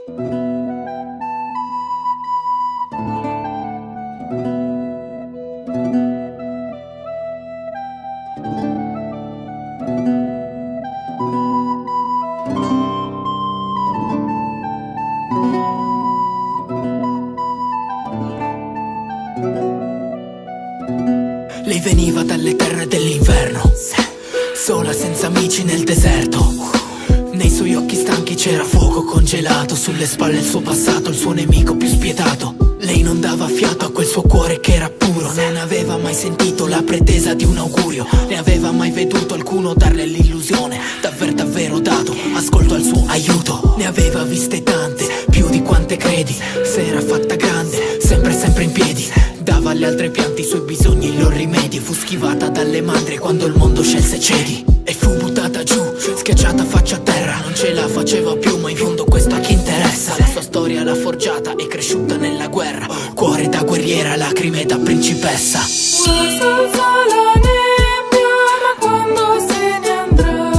Lei veniva dalle terre dell'inverno, sola senza amici nel deserto. Nei suoi occhi stanchi c'era fuoco congelato, sulle spalle il suo passato, il suo nemico più spietato. Lei non dava fiato a quel suo cuore che era puro. Non aveva mai sentito la pretesa di un augurio, ne aveva mai veduto alcuno darle l'illusione d'aver davvero dato ascolto al suo aiuto. Ne aveva viste tante, più di quante credi. Se era fatta grande, sempre in piedi. Dava alle altre piante i suoi bisogni e i loro rimedi. Fu schivata dalle mandrie quando il mondo scelse cedi. E fu buttata giù, schiacciata faccia a terra. Non ce la faceva più, ma in fondo questo a chi interessa. La sua storia l'ha forgiata, è cresciuta nella guerra. Cuore da guerriera, lacrime da principessa. Senza la nebbia, ma quando se ne andrà,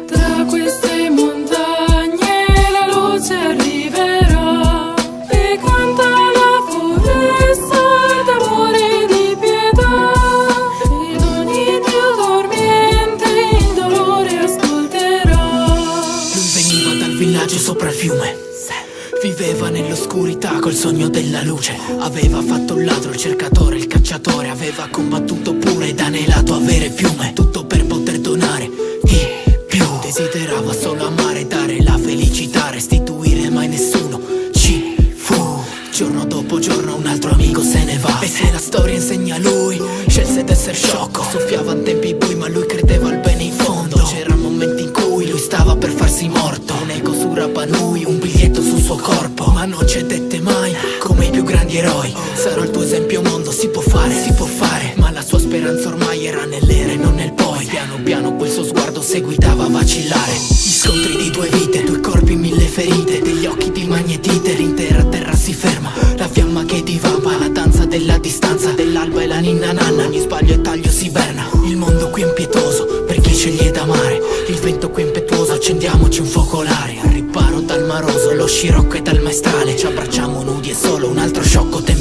tra queste montagne la luce arriverà. E canta la foresta d'amore e di pietà, ed ogni Dio dormiente il dolore ascolterà. Lui veniva dal villaggio sopra il fiume, viveva nell'oscurità col sogno della luce. Aveva fatto il ladro, il cercatore, il cacciatore. Aveva combattuto pure ed anelato avere piume. Tutto per poter donare di più. Desiderava solo amare, dare la felicità, restituire mai nessuno ci fu. Giorno dopo giorno un altro amico se ne va. E se la storia insegna lui, scelse d'essere sciocco. Soffiavan tempi bui ma lui credeva al bene in fondo. C'erano momenti in cui lui stava per farsi morto. Un eco su Rapa Nui, un biglietto sul suo corpo. Ma non cedette mai, come i più grandi eroi. Sarò il tuo esempio mondo, si può fare. Ma la sua speranza ormai era nell'era e non nel poi. Piano piano quel suo sguardo seguitava a vacillare. Gli scontri di due vite, due corpi, mille ferite. Degli occhi di magnetite, l'intera terra si ferma. La fiamma che divampa, la danza della distanza. Dell'alba e la ninna nanna, ogni sbaglio e taglio si berna. Il mondo qui è impietoso, per chi sceglie d'amare. Il vento qui è impetuoso, accendiamoci un focolare. Al riparo dal maroso, lo scirocco e dal maestrale. Ci abbracciamo nudi e solo un altro sciocco temporale.